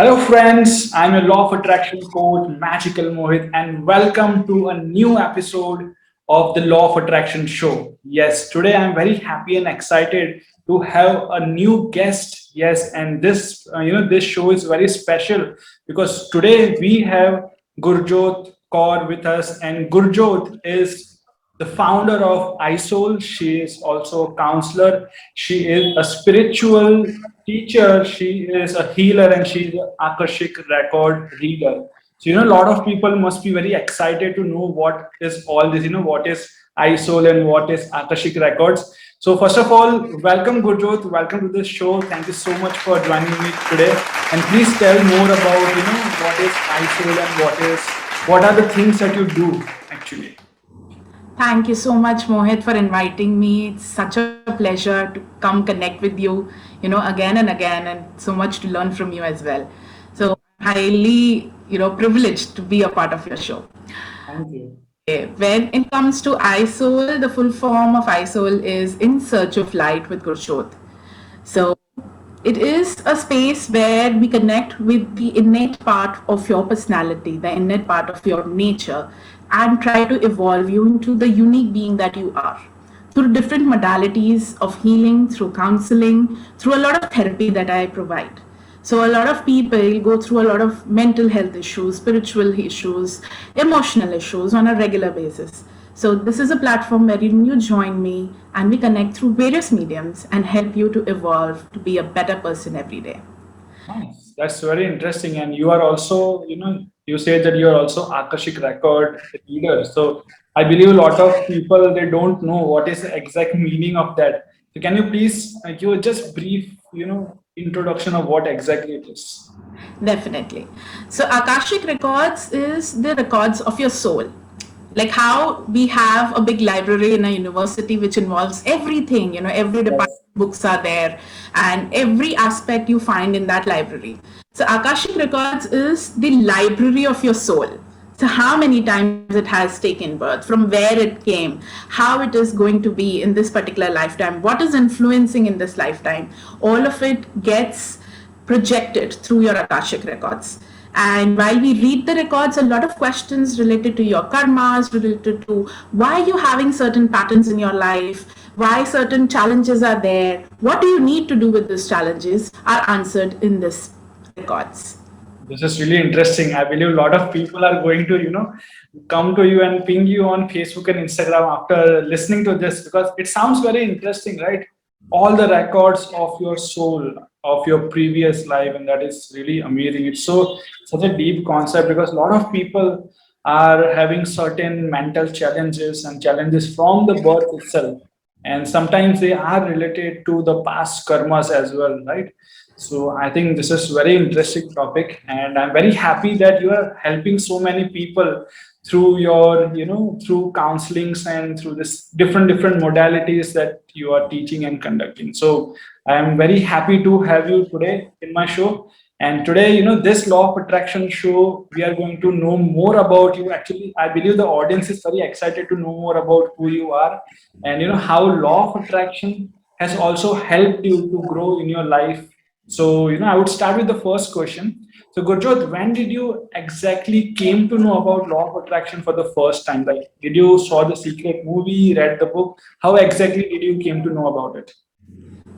Hello, friends. I'm your Law of Attraction coach, Magical Mohit, and welcome to a new episode of the Law of Attraction show. Yes, today I'm very happy and excited to have a new guest. Yes, and this show is very special because today we have Gurjot Kaur with us, and Gurjot is the founder of iSoul. She is also a counselor. She is a spiritual teacher. She is a healer, and she is an Akashik record reader. So, a lot of people must be very excited to know what is all this, what is iSoul and what is Akashik records. So, first of all, welcome Gurjot. Welcome to this show. Thank you so much for joining me today. And please tell more about, what is iSoul and what are the things that you do actually. Thank you so much, Mohit, for inviting me. It's such a pleasure to come connect with you, again and again, and so much to learn from you as well. So, highly, privileged to be a part of your show. Thank you. When it comes to iSoul, the full form of iSoul is In Search of Light with Gurshot. So it is a space where we connect with the innate part of your personality, the innate part of your nature, and try to evolve you into the unique being that you are. Through different modalities of healing, through counseling, through a lot of therapy that I provide. So, a lot of people go through a lot of mental health issues, spiritual issues, emotional issues on a regular basis. So, this is a platform where you join me and we connect through various mediums and help you to evolve to be a better person every day. Nice. That's very interesting. And you are also, you say that you are also Akashik record reader. So I believe a lot of people they don't know what is the exact meaning of that. So can you please give just brief, introduction of what exactly it is? Definitely. So, Akashic Records is the records of your soul. Like how we have a big library in a university which involves everything, every department Yes. books are there and every aspect you find in that library. So, Akashic Records is the library of your soul. So, how many times it has taken birth, from where it came, how it is going to be in this particular lifetime, what is influencing in this lifetime, all of it gets projected through your Akashic records. And while we read the records, a lot of questions related to your karmas, related to why you're having certain patterns in your life, why certain challenges are there, what do you need to do with these challenges, are answered in this records. This is really interesting. I believe a lot of people are going to, come to you and ping you on Facebook and Instagram after listening to this because it sounds very interesting, right? All the records of your soul, of your previous life, and that is really amazing. It's such a deep concept because a lot of people are having certain mental challenges and challenges from the birth itself, and sometimes they are related to the past karmas as well, right? So I think this is very interesting topic, and I'm very happy that you are helping so many people through your, through counselings and through this different modalities that you are teaching and conducting. So I am very happy to have you today in my show. And today, this law of attraction show, we are going to know more about you. Actually, I believe the audience is very excited to know more about who you are and how law of attraction has also helped you to grow in your life. So, I would start with the first question. So, Gurjot, when did you exactly came to know about law of attraction for the first time? Like, did you saw the Secret movie, read the book? How exactly did you came to know about it?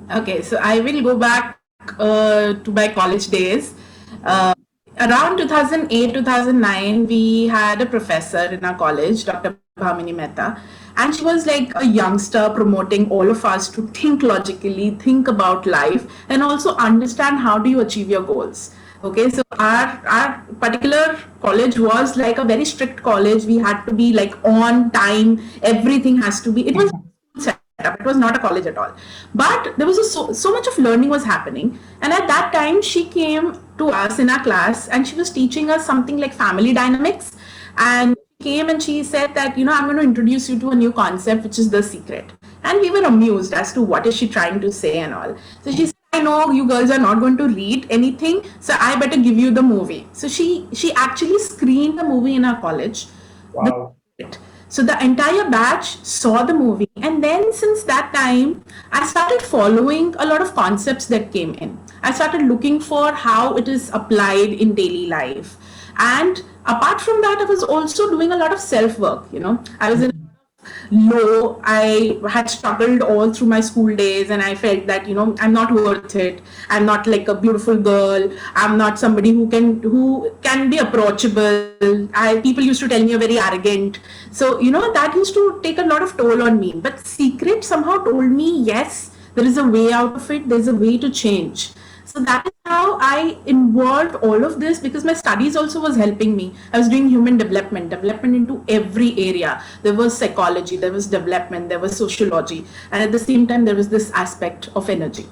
Okay, so I will go back to my college days. Uh, Around 2008, 2009, we had a professor in our college, Dr. Bhamini Mehta, and she was like a youngster promoting all of us to think logically, think about life, and also understand how do you achieve your goals. Okay, so our particular college was like a very strict college. We had to be like on time. Everything has to be. It was setup. It was not a college at all. But there was so much of learning was happening. And at that time, she came to us in our class and she was teaching us something like family dynamics. And she came and she said that, I'm going to introduce you to a new concept, which is the secret. And we were amused as to what is she trying to say and all. So she said, I know you girls are not going to read anything, so I better give you the movie. So she actually screened the movie in our college. The Wow. Secret. So the entire batch saw the movie, and then since that time, I started following a lot of concepts that came in. I started looking for how it is applied in daily life. And apart from that, I was also doing a lot of self work. I was in low. I had struggled all through my school days, and I felt that I'm not worth it. I'm not like a beautiful girl. I'm not somebody who can be approachable. I People used to tell me you're very arrogant. So that used to take a lot of toll on me. But Secret somehow told me, yes, there is a way out of it. There's a way to change. So that is how I involved all of this, because my studies also was helping me. I was doing human development into every area. There was psychology, there was development, there was sociology, and at the same time there was this aspect of energy,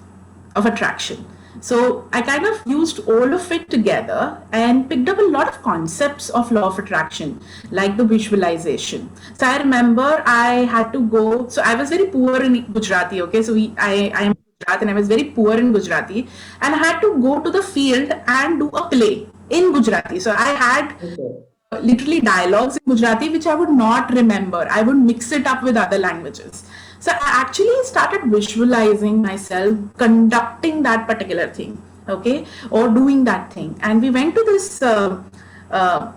of attraction. So I kind of used all of it together and picked up a lot of concepts of law of attraction, like the visualization. So I remember I had to go. So I was very poor in Gujarati. Okay, so I am Gujarat, and I was very poor in Gujarati, and I had to go to the field and do a play in Gujarati. So I had Okay. literally dialogues in Gujarati which I would not remember. I would mix it up with other languages. So I actually started visualizing myself conducting that particular thing, okay, or doing that thing. And we went to this. Uh,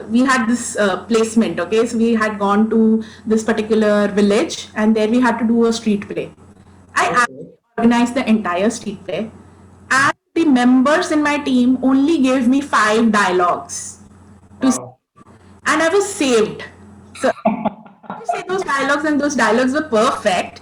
we had this placement, okay. So we had gone to this particular village, and there we had to do a street play. I Okay. actually organized the entire street play, and the members in my team only gave me 5 dialogues to, Wow. and I was saved. So to say those dialogues, and those dialogues were perfect.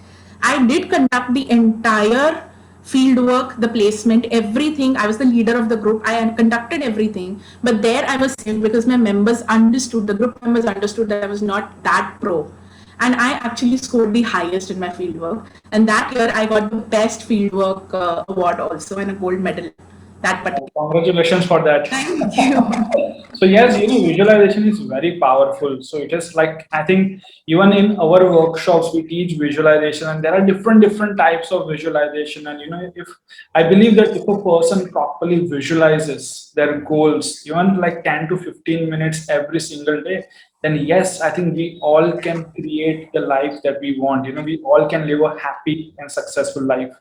I did conduct the entire field work, the placement, everything. I was the leader of the group. I had conducted everything, but there I was saved because my members understood, the group members understood that I was not that pro. And I actually scored the highest in my field work. And that year I got the best fieldwork award also, and a gold medal. That particular. Congratulations for that. Thank you. So yes, visualization is very powerful. So it is like, I think even in our workshops we teach visualization, and there are different types of visualization. And if I believe that if a person properly visualizes their goals, even like 10 to 15 minutes every single day, then yes, I think we all can create the life that we want. We all can live a happy and successful life.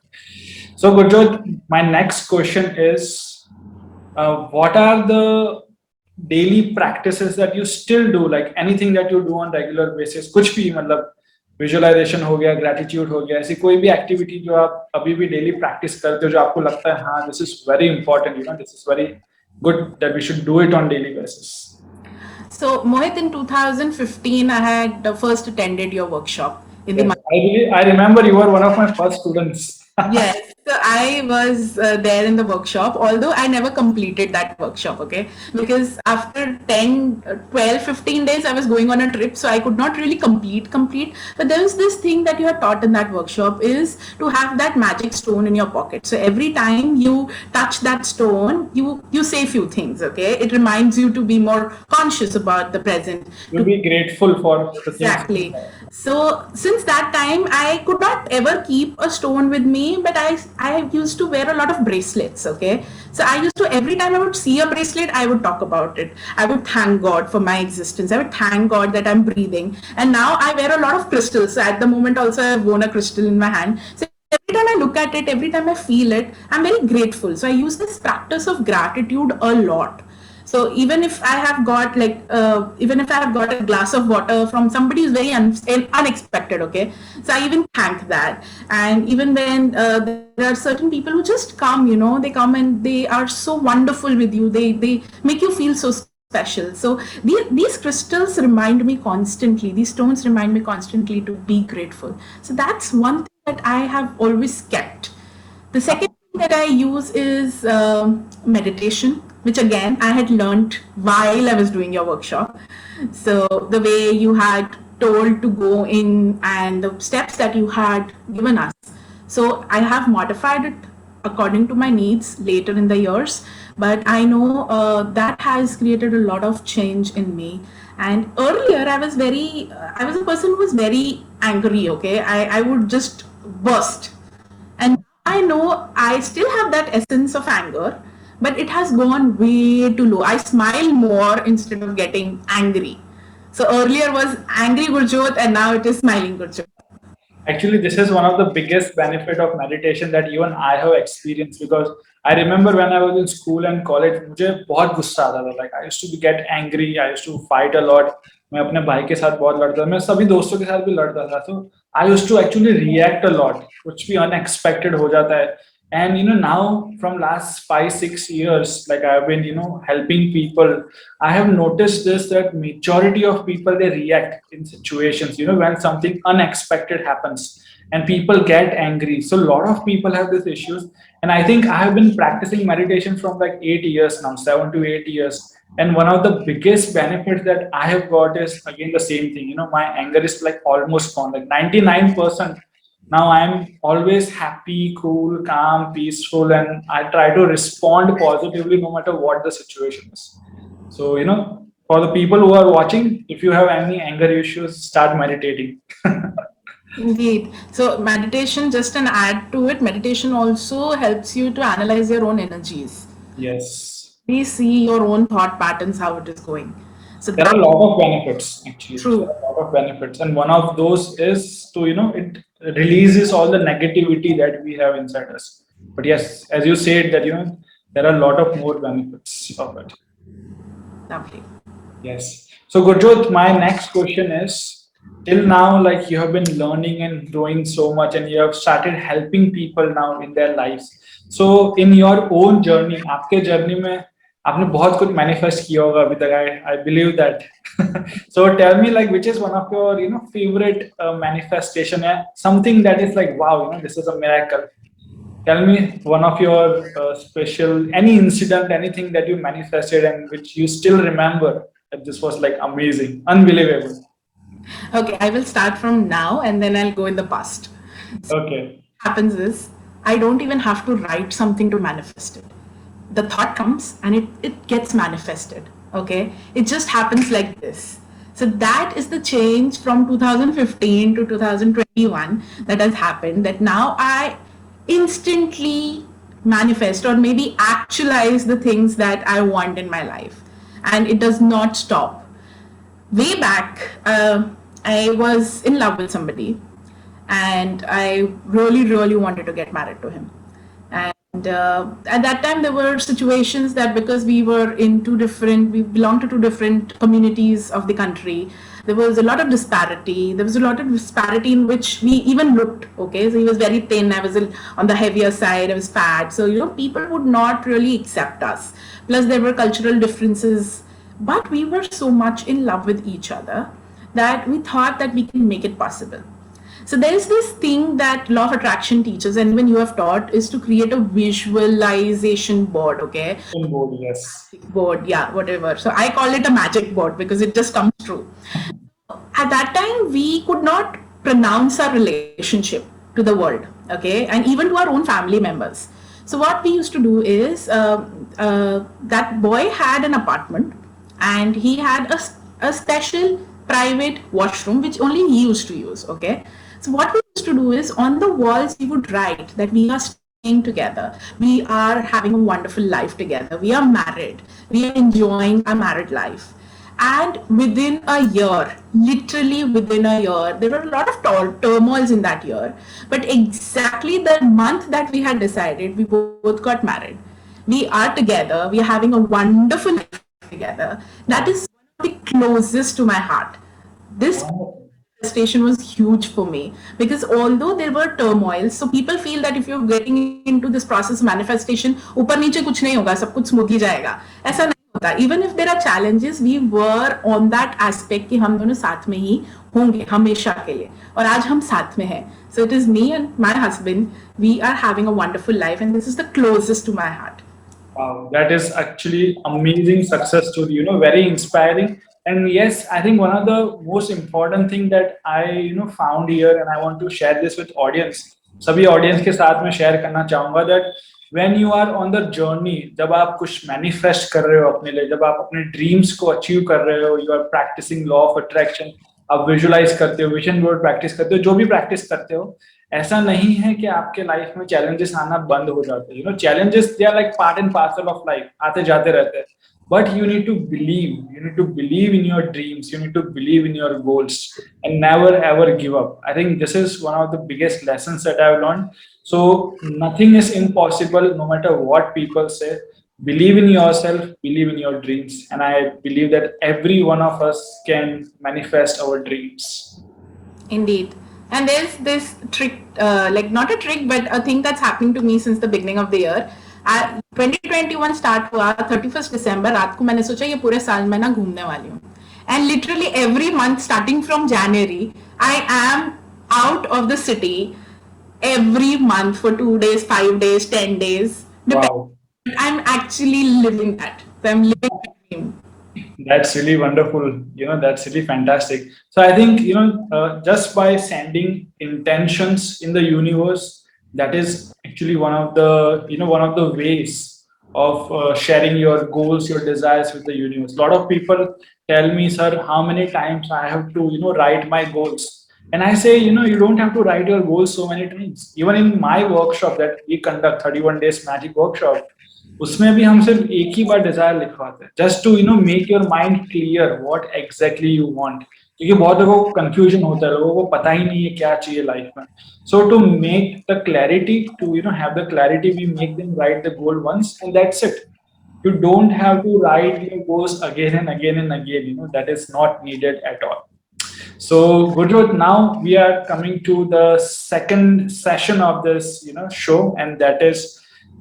So Gurjot, my next question is, what are the daily practices that you still do, like anything that you do on regular basis, कुछ भी मतलब visualisation हो गया, gratitude हो गया, ऐसी कोई भी एक्टिविटी जो आप अभी भी डेली प्रैक्टिस करते हो जो आपको लगता है हाँ this is very important, this is very good that we should do it on daily basis? So, Mohit, in 2015, I had first attended your workshop in the. Yes, I remember you were one of my first students. Yes, so I was there in the workshop, although I never completed that workshop, okay? Because after 10, 12, 15 days, I was going on a trip, so I could not really complete. But there was this thing that you had taught in that workshop is to have that magic stone in your pocket. So every time you touch that stone, you say few things, okay? It reminds you to be more conscious about the present. You'll be grateful for the things. Exactly. So since that time, I could not ever keep a stone with me, but I used to wear a lot of bracelets. Okay, so I used to, every time I would see a bracelet, I would talk about it. I would thank God for my existence. I would thank God that I'm breathing. And now I wear a lot of crystals. So at the moment, also I've worn a crystal in my hand. So every time I look at it, every time I feel it, I'm very grateful. So I use this practice of gratitude a lot. So even if I have got even if I have got a glass of water from somebody who's very unexpected, okay, so I even thank that. And even when there are certain people who just come, they come and they are so wonderful with you. They make you feel so special. So these crystals remind me constantly. These stones remind me constantly to be grateful. So that's one thing that I have always kept. The second thing that I use is meditation, which again I had learned while I was doing your workshop. So the way you had told to go in and the steps that you had given us. So I have modified it according to my needs later in the years, but I know that has created a lot of change in me. And earlier I was a person who was very angry, okay? I would just burst. And I know I still have that essence of anger, but it has gone way too low. I smile more instead of getting angry. So earlier was angry Gurjot and now it is smiling Gurjot. Actually, this is one of the biggest benefit of meditation that even I have experienced, because I remember when I was in school and college, मुझे बहुत गुस्सा आता था. Like I used to get angry, I used to fight a lot. मैं अपने भाई के साथ बहुत लड़ता था, मैं सभी दोस्तों के साथ भी लड़ता था. So I used to actually react a lot. कुछ भी unexpected हो जाता है. And now from last 5-6 years, like I've been helping people, I have noticed this, that majority of people, they react in situations when something unexpected happens and people get angry. So a lot of people have these issues, and I think I have been practicing meditation from like 8 years now, 7 to 8 years. And one of the biggest benefits that I have got is again the same thing. My anger is like almost gone, like 99%. Now I'm always happy, cool, calm, peaceful, and I try to respond positively no matter what the situation is. So for the people who are watching, if you have any anger issues, start meditating. Indeed. So meditation, just an add to it, meditation also helps you to analyze your own energies. Yes, We see your own thought patterns, how it is going. So there are a lot of benefits actually. True. There are a lot of benefits, and one of those is to it releases all the negativity that we have inside us. But yes, as you said that there are a lot of more benefits of it. Lovely. Yes. So Gurjot, my next question is, till now, like you have been learning and growing so much, and you have started helping people now in their lives. So in your own journey, आपके journey में आपने बहुत कुछ manifest किया होगा अभी तक. I believe that. So tell me, like, which is one of your favorite manifestation, something that is like, wow, this is a miracle. Tell me one of your special, any incident, anything that you manifested and which you still remember, that this was like amazing, unbelievable. Okay, I will start from now and then I'll go in the past. Okay. What happens is, I don't even have to write something to manifest it. The thought comes and it gets manifested. Okay, it just happens like this. So that is the change from 2015 to 2021 that has happened, that now I instantly manifest or maybe actualize the things that I want in my life, and it does not stop. Way back, I was in love with somebody, and I really, really wanted to get married to him. And at that time, there were situations that because we belonged to two different communities of the country, there was a lot of disparity. There was a lot of disparity in which we even looked. Okay, so he was very thin, I was on the heavier side, I was fat. So people would not really accept us. Plus, there were cultural differences, but we were so much in love with each other that we thought that we can make it possible. So there is this thing that law of attraction teaches, and when you have taught, is to create a visualization board. Okay, Board, yes. board, yeah, whatever. So I call it a magic board because it just comes true. At that time, we could not pronounce our relationship to the world, okay, and even to our own family members. So what we used to do is, that boy had an apartment, and he had a special private washroom which only he used to use. Okay, so what we used to do is, on the walls we would write that we are staying together, we are having a wonderful life together, we are married, we are enjoying our married life. And within a year, literally within a year, there were a lot of turmoils in that year, but exactly the month that we had decided, we both got married. We are together, we are having a wonderful life together. That is one of the closest to my heart. This manifestation was huge for me, because although there were turmoils, so people feel that if you're getting into this process of manifestation, ऊपर नीचे कुछ नहीं होगा, सब कुछ smooth ही जाएगा. ऐसा नहीं होता. Even if there are challenges, we were on that aspect कि हम दोनों साथ में ही होंगे हमेशा के लिए, और आज हम साथ में हैं. So it is me and my husband, we are having a wonderful life, and this is the closest to my heart. Wow, that is actually amazing success story, very inspiring. And yes, I think one of the most important thing that I found here, and I want to share this with audience, सभी audience के साथ में share करना चाहूँगा, that when you are on the journey, जब आप कुछ manifest कर रहे हो अपने लिए, जब आप अपने dreams को achieve कर रहे हो, you are practicing law of attraction, आप visualize करते हो, vision board practice करते हो, जो भी practice करते हो, ऐसा नहीं है कि आपके लाइफ में challenges आना बंद हो जाते हैं. Challenges, they are like part and parcel of life, आते जाते रहते हैं. but you need to believe. You need to believe in your dreams. You need to believe in your goals, and never ever give up. I think this is one of the biggest lessons that I've learned. So nothing is impossible, no matter what people say. Believe in yourself, believe in your dreams, and I believe that every one of us can manifest our dreams. Indeed. And there's this trick, like not a trick, but a thing that's happening to me since the beginning of the year. 2021 start हुआ 31st December रात को मैंने सोचा ये पूरे साल मैं ना घूमने वाली हूँ. And literally every month starting from January, I am out of the city every month for 2 days, 5 days, 10 days. Wow. I'm actually living that. So I'm living my dream. That's really wonderful. That's really fantastic. So I think, just by sending intentions in the universe, that is actually one of the ways of sharing your goals, your desires with the universe. A lot of people tell me, sir, how many times I have to, write my goals. And I say, you don't have to write your goals so many times. Even in my workshop that we conduct, 31 days magic workshop, उसमें भी हम सिर्फ एक ही बार desire लिखवाते हैं, just to make your mind clear what exactly you want. क्योंकि बहुत लोगों को कंफ्यूजन होता है, लोगों को पता ही नहीं है क्या चाहिए लाइफ में. So to make the clarity, to have the clarity, we make them write the goal once and that's it. You don't have to write your goals again and again and again. That is not needed at all. So Gurjot, now we are coming to the second session of this show, and that is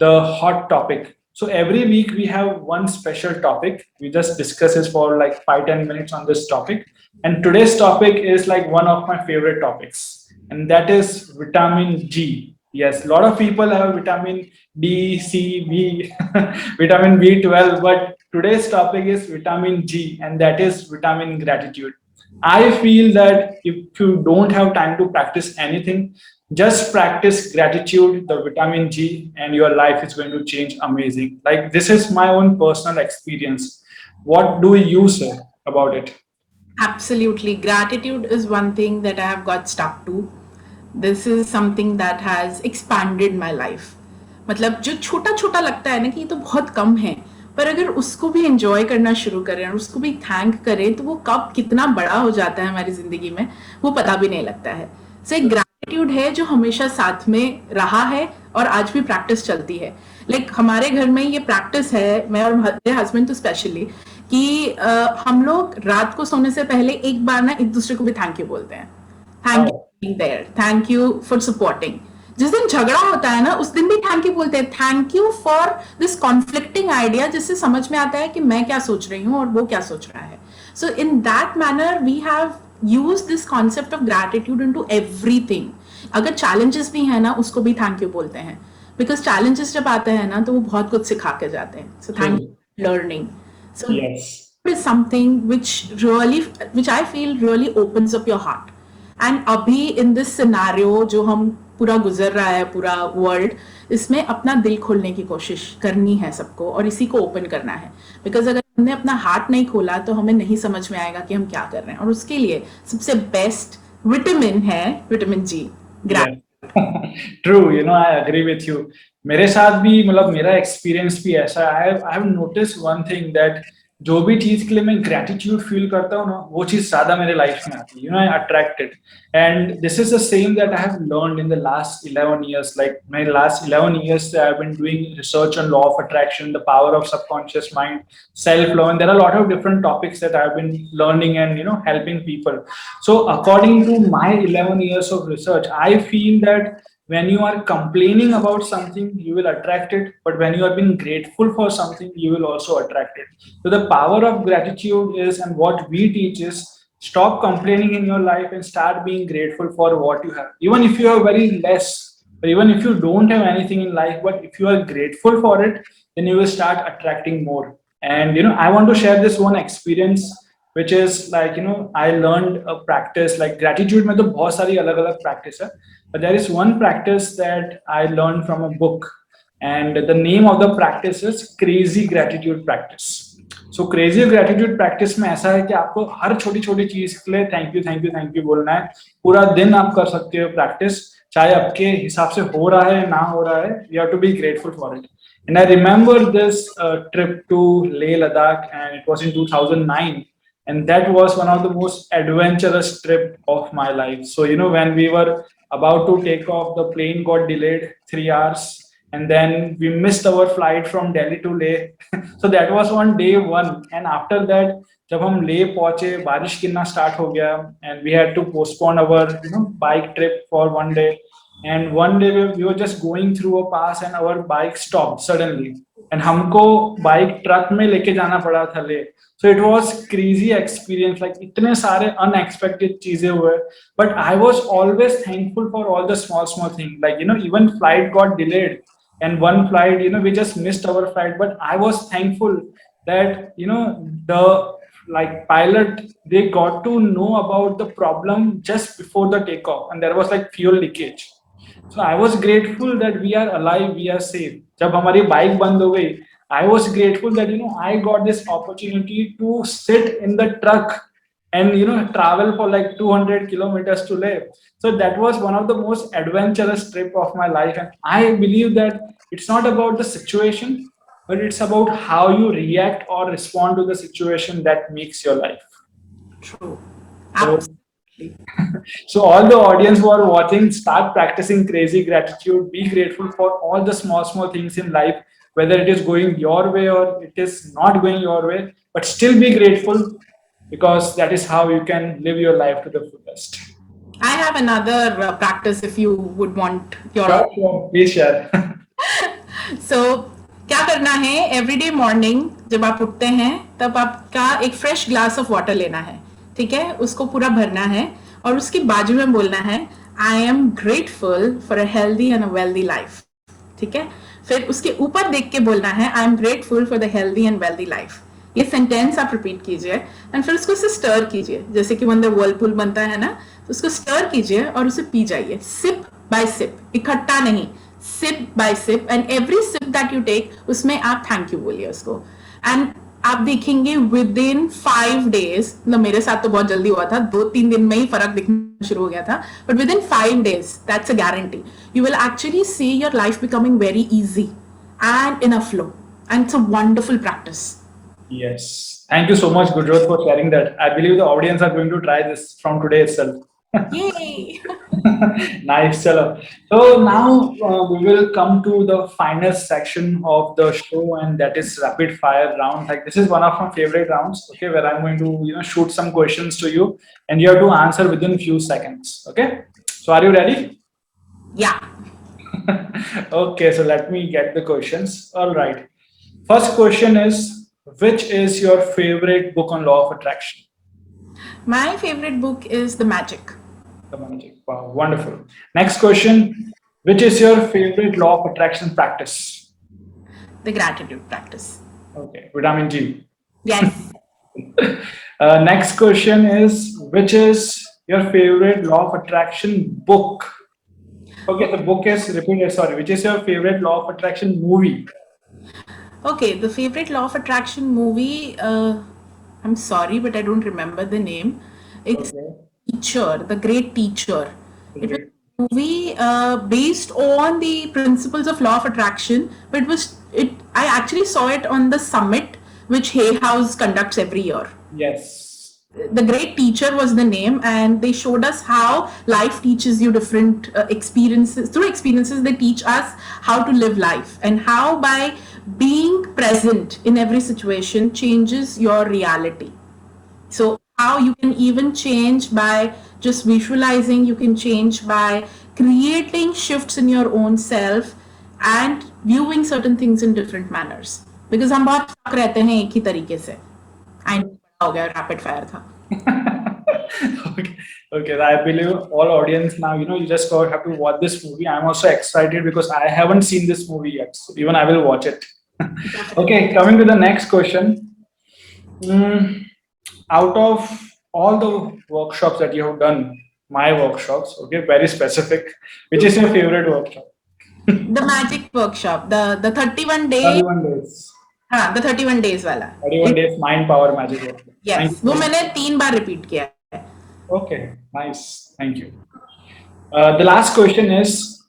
the hot topic. So every week we have one special topic. We just discuss this for like 5-10 minutes on this topic. And today's topic is like one of my favorite topics, and that is vitamin G. Yes, a lot of people have vitamin D, C, B, vitamin B12, but today's topic is vitamin G, and that is vitamin gratitude. I feel that if you don't have time to practice anything, just practice gratitude, the vitamin G, and your life is going to change amazing. Like, this is my own personal experience. What do you say about it? Absolutely. Gratitude is one thing that I have got stuck to. This is something that has expanded my life. मतलब जो छोटा छोटा लगता है ना कि ये तो बहुत कम है, पर अगर उसको भी एंजॉय करना शुरू करें और उसको भी थैंक करें तो वो कब कितना बड़ा हो जाता है हमारी जिंदगी में वो पता भी नहीं लगता है. सो एक ग्रैटिट्यूड है जो हमेशा साथ में रहा है और आज भी प्रैक्टिस चलती है. लाइक हमारे घर में ये प्रैक्टिस है, मैं और मेरे हस्बैंड तो स्पेशली, कि हम लोग रात को सोने से पहले एक बार ना एक दूसरे को भी थैंक यू बोलते हैं. Thank you being there, thank you for supporting. जिस दिन झगड़ा होता है ना उस दिन भी थैंक यू बोलते हैं. Thank you for this conflicting idea, जिससे समझ में आता है कि मैं क्या सोच रही हूँ और वो क्या सोच रहा है. So in that manner we have used this concept of gratitude into everything. अगर चैलेंजेस भी है ना उसको भी थैंक यू बोलते हैं, बिकॉज चैलेंजेस जब आते हैं ना तो वो बहुत कुछ सिखा के जाते हैं. So thank you learning. So is something which I feel really opens up your heart. And अभी in this scenario जो हम पूरा गुजर रहा है पूरा वर्ल्ड, इसमें अपना दिल खोलने की कोशिश करनी है सबको और इसी को ओपन करना है. बिकॉज अगर हमने अपना हार्ट नहीं खोला तो हमें नहीं समझ में आएगा कि हम क्या कर रहे हैं. और उसके लिए सबसे बेस्ट विटामिन है vitamin G. True, I agree with you. मेरे साथ भी मतलब मेरा एक्सपीरियंस भी ऐसा है. I have notice one thing that जो भी चीज के लिए मैं ग्रेटिट्यूड फील करता हूँ ना वो चीज ज्यादा मेरे लाइफ में आती है. I attracted, and this is the same that I have learned in the last 11 years. Like my last 11 years I have been doing research on law of attraction, the power of subconscious mind, self love, and there are lot of different topics that I have been learning and helping people. So according to my 11 years of research, I feel that when you are complaining about something, you will attract it. But when you are being grateful for something, you will also attract it. So the power of gratitude is, and what we teach is, stop complaining in your life and start being grateful for what you have. Even if you have very less, or even if you don't have anything in life, but if you are grateful for it, then you will start attracting more. And I want to share this one experience, which is like I learned a practice. Like gratitude में तो बहुत सारी अलग-अलग practice है, but there is one practice that I learned from a book, and the name of the practice is crazy gratitude practice. So crazy gratitude practice में ऐसा है कि आपको हर छोटी छोटी चीज के लिए थैंक यू बोलना है. पूरा दिन आप कर सकते हो प्रैक्टिस, चाहे आपके हिसाब से हो रहा है ना हो रहा है, you have to be grateful for it. And I remember this trip to Leh Ladakh, and it was in 2009, and that was one of the most adventurous trip of my life. So when we were about to take off, the plane got delayed 3 hours, and then we missed our flight from Delhi to Leh. So that was on day one, and after that, जब हम ले पहुंचे, बारिश गिरना start हो गया, and we had to postpone our bike trip for 1 day. And 1 day we were just going through a pass, and our bike stop suddenly, and हमको bike truck में लेके जाना पड़ा था ले. So it was crazy experience, like इतने सारे unexpected चीजें हुए, but I was always thankful for all the small small thing. Like even flight got delayed, and one flight, we just missed our flight, but I was thankful that the like pilot, they got to know about the problem just before the takeoff, and there was like fuel leakage. So I was grateful that we are alive, we are safe. Jab hamari bike band ho gayi, I was grateful that I got this opportunity to sit in the truck and travel for like 200 kilometers to Leh. So that was one of the most adventurous trip of my life, and I believe that it's not about the situation, but it's about how you react or respond to the situation that makes your life. True. So, Absolutely. so all the audience who are watching, start practicing crazy gratitude. Be grateful for all the small things in life, whether it is going your way or it is not going your way, but still be grateful, because that is how you can live your life to the fullest. I have another practice if you would want your. Sure, please share. So क्या करना है, everyday morning जब आप उठते हैं तब आपका एक फ्रेश ग्लास ऑफ वाटर लेना है, ठीक है, उसको पूरा भरना है और उसके बाजू में बोलना है I am grateful for a healthy and a wealthy life, ठीक है. फिर उसके ऊपर देख के बोलना है I am grateful for the healthy and wealthy life. ये सेंटेंस आप रिपीट कीजिए एंड फिर उसको से स्टर कीजिए, जैसे कि वन द वर्लपूल बनता है ना, तो उसको स्टर कीजिए और उसे पी जाइए, सिप बाय सिप, इकट्ठा नहीं, sip by sip. And every sip that you take, उसमें आप थैंक यू बोलिए उसको. एंड आप देखेंगे विद इन 5 days, मतलब मेरे साथ तो बहुत जल्दी हुआ था, 2-3 दिन में ही फर्क दिखना शुरू हो गया था, but with in 5 days, that's a guarantee, you will actually see your life becoming very easy and in a flow, and it's a wonderful practice. Yes, thank you so much, Gurjot, for sharing that. I believe the audience are going to try this from today itself. Yay. Nice, chalo. So now we will come to the final section of the show, and that is rapid fire round. Like, this is one of my favorite rounds, okay, where I'm going to shoot some questions to you, and you have to answer within few seconds. Okay, so are you ready? Yeah. Okay, so let me get the questions. All right. First question is, which is your favorite book on law of attraction? My favorite book is The Magic. The Magic. Wow, wonderful. Next question, which is your favorite law of attraction practice? The Gratitude Practice. Okay, vitamin G. Yes. Next question is, which is your favorite law of attraction book? Okay, the book is repeated. Sorry, which is your favorite law of attraction movie? Okay, the favorite law of attraction movie, I'm sorry, but I don't remember the name. It's Okay. Teacher, The Great Teacher. It was a movie based on the principles of law of attraction, but I actually saw it on the summit which Hay House conducts every year. Yes. The Great Teacher was the name, and they showed us how life teaches you different experiences. Through experiences, they teach us how to live life, and how by being present in every situation changes your reality. So how you can even change by just visualizing, you can change by creating shifts in your own self and viewing certain things in different manners. Because हम बहुत stuck रहते हैं एक ही तरीके से. I know हो गया, rapid fire था. Okay, I believe all audience now, you just have to watch this movie. I'm also excited because I haven't seen this movie yet, so even I will watch it. Okay, coming to the next question. Out of all the workshops that you have done, my workshops, okay, very specific, which is your favorite workshop? The Magic Workshop, the 31 days. 31 days. हाँ, the 31 days वाला. 31 days mind power magic workshop. Yes, वो मैंने 3 बार repeat किया है. Okay, nice. Thank you. The last question is,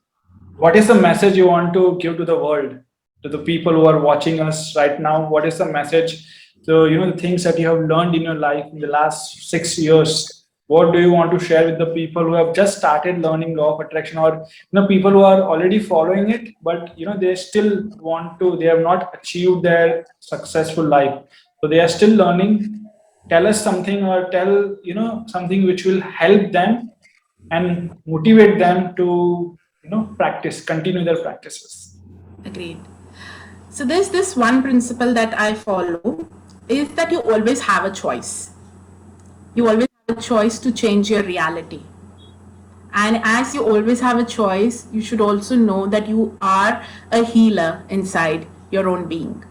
what is the message you want to give to the world, to the people who are watching us right now? What is the message? So, the things that you have learned in your life in the last 6 years, what do you want to share with the people who have just started learning law of attraction, or, people who are already following it, but, they still they have not achieved their successful life. So they are still learning. Tell us something, or tell, something which will help them and motivate them to continue their practices. Agreed. So there's this one principle that I follow is that you always have a choice. You always have a choice to change your reality. And as you always have a choice, you should also know that you are a healer inside your own being.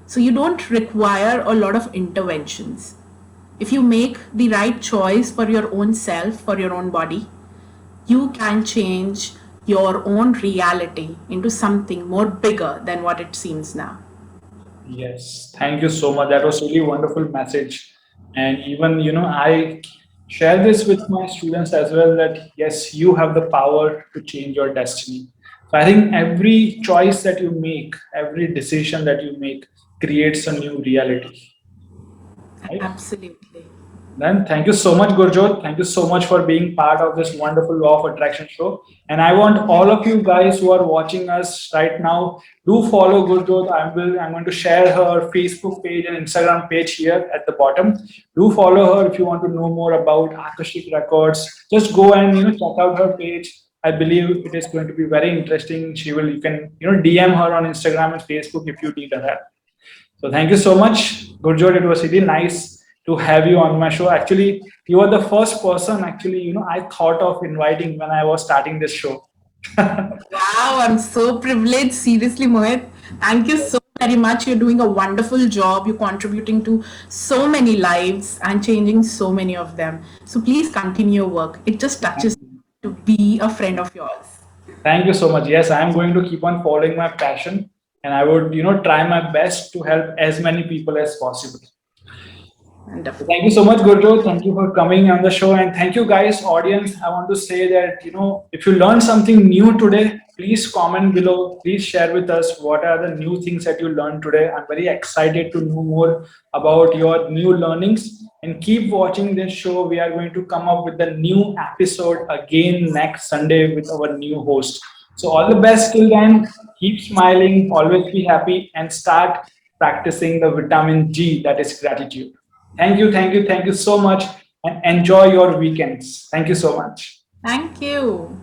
So you don't require a lot of interventions. If you make the right choice for your own self, for your own body, you can change your own reality into something more bigger than what it seems now. Yes, thank you so much. That was really wonderful message. And even, I share this with my students as well, that yes, you have the power to change your destiny. So I think every choice that you make, every decision that you make creates a new reality. Right? Absolutely. Then thank you so much, Gurjot. Thank you so much for being part of this wonderful Law of Attraction show. And I want all of you guys who are watching us right now, do follow Gurjot. I'm going to share her Facebook page and Instagram page here at the bottom. Do follow her if you want to know more about Akashic Records. Just go and check out her page. I believe it is going to be very interesting. You can DM her on Instagram and Facebook if you need her help. So thank you so much, Gurjot. It was really nice to have you on my show. Actually, you are the first person I thought of inviting when I was starting this show. Wow, I'm so privileged. Seriously, Mohit. Thank you so very much. You're doing a wonderful job. You're contributing to so many lives and changing so many of them. So please continue your work. It just touches to be a friend of yours. Thank you so much. Yes, I am going to keep on following my passion, and I would try my best to help as many people as possible. So Wonderful. thank you so much, Gurjo. Thank you for coming on the show. And thank you, guys, audience. I want to say that, if you learned something new today, please comment below. Please share with us what are the new things that you learned today. I'm very excited to know more about your new learnings. And keep watching this show. We are going to come up with a new episode again next Sunday with our new host. So, all the best till then. Keep smiling, always be happy, and start practicing the vitamin G, that is gratitude. Thank you so much, and enjoy your weekends. Thank you so much. Thank you.